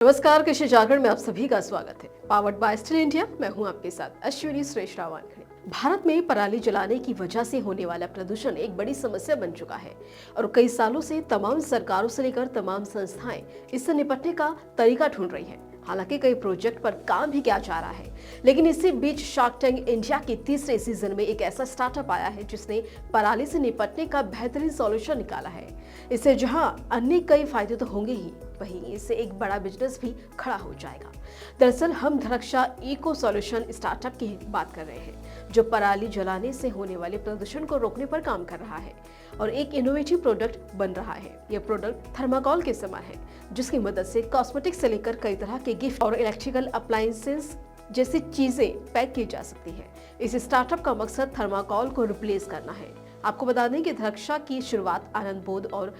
नमस्कार, कृषि जागरण में आप सभी का स्वागत है। पावर्ड बाय स्टिल इंडिया, मैं हूं आपके साथ अश्विनी श्रेष्ठ रावणखड़े। भारत में पराली जलाने की वजह से होने वाला प्रदूषण एक बड़ी समस्या बन चुका है और कई सालों से तमाम सरकारों से लेकर तमाम संस्थाएं इससे निपटने का तरीका ढूंढ रही हैं। हालांकि कई प्रोजेक्ट पर काम भी किया जा रहा है, लेकिन इसी बीच शार्क टैंक इंडिया के तीसरे सीजन में एक ऐसा स्टार्टअप आया है जिसने पराली से निपटने का बेहतरीन सॉल्यूशन निकाला है। इससे जहां अन्य कई फायदे तो होंगे ही, वहीं इससे एक बड़ा बिजनेस भी खड़ा हो जाएगा। दरअसल हम धनरक्षा इको सॉल्यूशन स्टार्टअप की बात कर रहे हैं, जो पराली जलाने से होने वाले प्रदूषण को रोकने पर काम कर रहा है और एक इनोवेटिव प्रोडक्ट बन रहा है। यह प्रोडक्ट थर्माकोल के समान है, जिसकी मदद से कॉस्मेटिक से लेकर कई तरह के गिफ्ट और इलेक्ट्रिकल अप्लायंसेस जैसी चीजें पैक की जा सकती है। इस स्टार्टअप का मकसद थर्माकोल को रिप्लेस करना है। आपको बता दें कि धनरक्षा की शुरुआत आनंद बोध और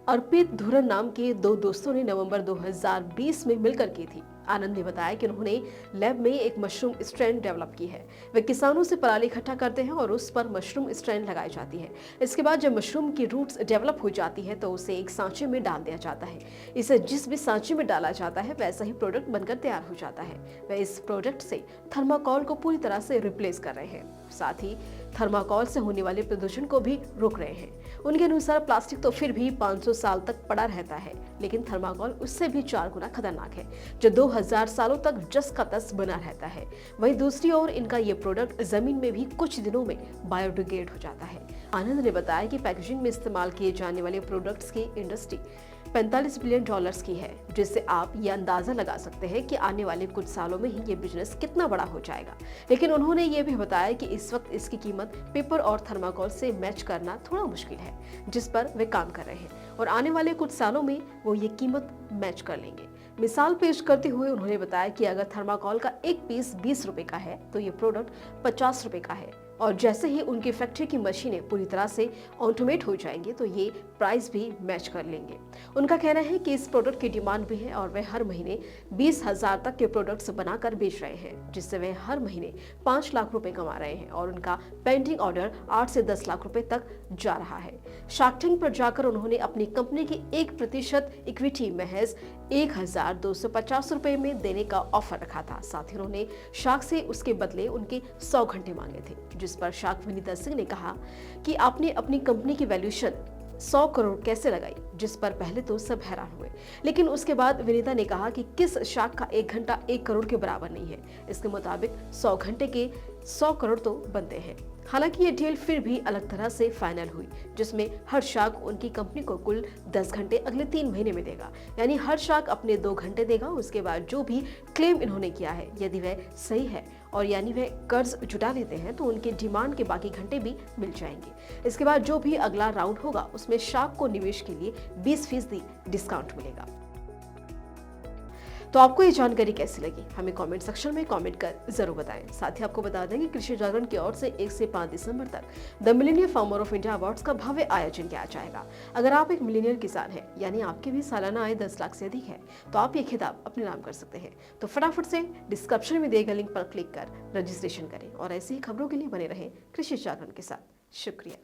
अर्पित धुरन नाम के दो दोस्तों ने नवंबर 2020 में मिलकर की थी। आनंद ने बताया कि उन्होंने लैब में एक मशरूम स्ट्रेन डेवलप की है। वे किसानों से पराली इकट्ठा करते हैं और उस पर मशरूम स्ट्रेन लगाई जाती है। इसके बाद जब मशरूम की रूट्स डेवलप हो जाती है तो उसे एक सांचे में डाल दिया जाता है। इसे जिस भी सांचे में डाला जाता है वैसा ही प्रोडक्ट बनकर तैयार हो जाता है। वे इस प्रोडक्ट से थर्माकोल को पूरी तरह से रिप्लेस कर रहे हैं, साथ ही थर्माकोल से होने वाले प्रदूषण को भी रोक रहे हैं। उनके अनुसार प्लास्टिक तो फिर भी 500 साल तक पड़ा रहता है, लेकिन थर्माकोल उससे भी 4 गुना खतरनाक है, जो 2000 सालों तक जस का तस बना रहता है। वहीं दूसरी ओर इनका ये प्रोडक्ट जमीन में भी कुछ दिनों में बायोडिग्रेड हो जाता है। आनंद ने बताया कि पैकेजिंग में इस्तेमाल किए जाने वाले प्रोडक्ट्स की इंडस्ट्री $45 बिलियन की है, जिससे आप ये अंदाजा लगा सकते हैं कि आने वाले कुछ सालों में ही ये बिजनेस कितना बड़ा हो जाएगा। लेकिन उन्होंने ये भी बताया कि इस वक्त इसकी कीमत पेपर और थर्माकोल से मैच करना थोड़ा मुश्किल है, जिस पर वे काम कर रहे हैं और आने वाले कुछ सालों में वो ये कीमत मैच कर लेंगे। मिसाल पेश करते हुए उन्होंने बताया कि अगर थर्माकोल का एक पीस 20 रुपए का है तो ये प्रोडक्ट 50 रुपए का है, और जैसे ही उनकी फैक्ट्री की मशीनें पूरी तरह से ऑटोमेट हो जाएंगे तो ये प्राइस भी मैच कर लेंगे। उनका कहना है कि इस प्रोडक्ट की डिमांड भी है और वे हर महीने 20,000 तक के प्रोडक्ट्स बनाकर बेच रहे हैं, जिससे वे हर महीने 5 लाख रुपए कमा रहे हैं और उनका पेंडिंग ऑर्डर 8 से 10 लाख रुपए तक जा रहा है। शार्क टैंक पर जाकर उन्होंने अपनी कंपनी की 1% इक्विटी महज 1,250 रुपए में देने का ऑफर रखा था। साथ ही उन्होंने शार्क से उसके बदले उनके 100 घंटे मांगे थे, जिस पर शार्क विनीता सिंह ने कहा कि आपने अपनी कंपनी की वैल्यूएशन 100 करोड़ कैसे लगाई, जिस पर पहले तो सब हैरान हुए। लेकिन उसके बाद विनीता ने कहा कि किस शार्क का 1 घंटा 1 करोड़ के बराबर नहीं है। इसके मुताबिक 100 घंटे के 100 करोड़ तो बनते हैं। हालांकि ये डील फिर भी अलग तरह से फाइनल हुई, जिसमें हर शार्क उनकी कंपनी को कुल 10 घंटे अगले 3 महीने में देगा। यानी हर शार्क अपने 2 घंटे देगा। उसके बाद जो भी क्लेम इन्होंने किया है, यदि वह सही है और यानी वह कर्ज जुटा लेते हैं तो उनके डिमांड के बाकी घंटे भी मिल जाएंगे। इसके बाद जो भी अगला राउंड होगा उसमें शार्क को निवेश के लिए 20% डिस्काउंट मिलेगा। तो आपको ये जानकारी कैसी लगी, हमें कमेंट सेक्शन में कमेंट कर जरूर बताएं। साथ ही आपको बता दें कि कृषि जागरण की ओर से 1 से 5 दिसंबर तक the Millionaire farmer of India awards का भव्य आयोजन किया जाएगा। अगर आप एक मिलेनियर किसान हैं, यानी आपकी भी सालाना आय 10 लाख से अधिक है, तो आप ये खिताब अपने नाम कर सकते हैं। तो फटाफट से डिस्क्रिप्शन में दिए गए लिंक पर क्लिक कर रजिस्ट्रेशन करें और ऐसी ही खबरों के लिए बने रहें कृषि जागरण के साथ। शुक्रिया।